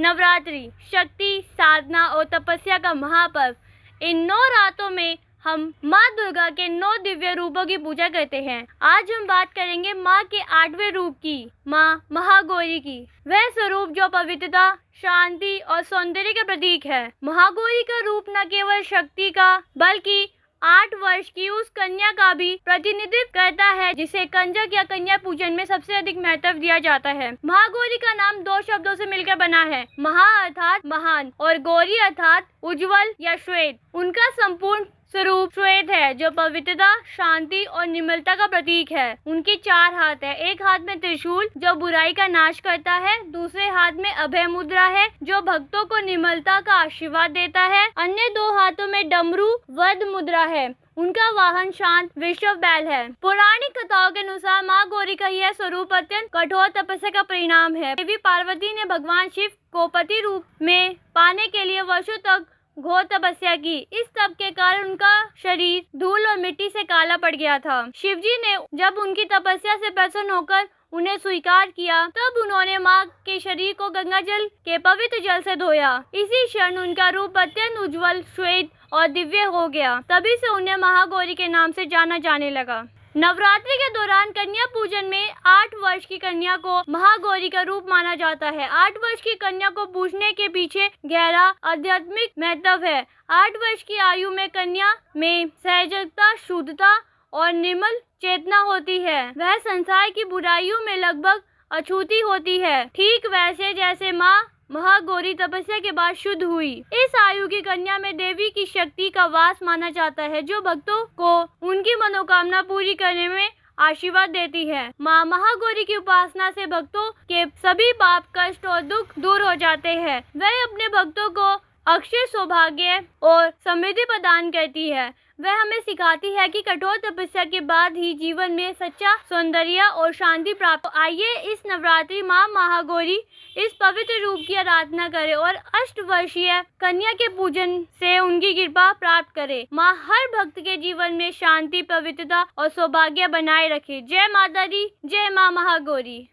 नवरात्रि शक्ति, साधना और तपस्या का महापर्व। इन 9 रातों में हम माँ दुर्गा के 9 दिव्य रूपों की पूजा करते हैं। आज हम बात करेंगे माँ के 8वें रूप की, माँ महागौरी की। वह स्वरूप जो पवित्रता, शांति और सौंदर्य का प्रतीक है। महागौरी का रूप न केवल शक्ति का बल्कि 8 वर्ष की उस कन्या का भी प्रतिनिधित्व करता है जिसे कंजक या कन्या पूजन में सबसे अधिक महत्व दिया जाता है। महागौरी का नाम 2 शब्दों से मिलकर बना है, महा अर्थात महान और गौरी अर्थात उज्जवल या श्वेत। उनका संपूर्ण स्वरूप श्वेत है जो पवित्रता, शांति और निर्मलता का प्रतीक है। उनके 4 हाथ है। एक हाथ में त्रिशूल जो बुराई का नाश करता है, दूसरे हाथ में अभय मुद्रा है जो भक्तों को निर्मलता का आशीर्वाद देता है। अन्य 2 हाथों में डमरू वध मुद्रा है। उनका वाहन शांत वृषभ बैल है। पौराणिक कथाओं के अनुसार माँ गौरी का यह स्वरूप अत्यंत कठोर तपस्या का परिणाम है। देवी पार्वती ने भगवान शिव को पति रूप में पाने के लिए वर्षों तक घोर तपस्या की। इस तप के कारण उनका शरीर धूल और मिट्टी से काला पड़ गया था। शिवजी ने जब उनकी तपस्या से प्रसन्न होकर उन्हें स्वीकार किया, तब उन्होंने माँ के शरीर को गंगा जल के पवित्र जल से धोया। इसी क्षण उनका रूप अत्यंत उज्जवल, श्वेत और दिव्य हो गया। तभी से उन्हें महागौरी के नाम से जाना जाने लगा। नवरात्रि के दौरान कन्या पूजन में 8 वर्ष की कन्या को महागौरी का रूप माना जाता है। 8 वर्ष की कन्या को पूजने के पीछे गहरा आध्यात्मिक महत्व है। 8 वर्ष की आयु में कन्या में सहजता, शुद्धता और निर्मल चेतना होती है। वह संसार की बुराइयों में लगभग अछूती होती है, ठीक वैसे जैसे माँ महागौरी तपस्या के बाद शुद्ध हुई। इस आयु की कन्या में देवी की शक्ति का वास माना जाता है जो भक्तों को उनकी मनोकामना पूरी करने में आशीर्वाद देती है। माँ महागौरी की उपासना से भक्तों के सभी पाप, कष्ट और दुख दूर हो जाते हैं। वह अपने भक्तों को अक्षय सौभाग्य और समृद्धि प्रदान करती है। वह हमें सिखाती है कि कठोर तपस्या के बाद ही जीवन में सच्चा सौंदर्य और शांति प्राप्त। आइए इस नवरात्रि माँ महागौरी इस पवित्र रूप की आराधना करें और 8 वर्षीय कन्या के पूजन से उनकी कृपा प्राप्त करें। माँ हर भक्त के जीवन में शांति, पवित्रता और सौभाग्य बनाए रखे। जय माता दी, जय माँ महागौरी।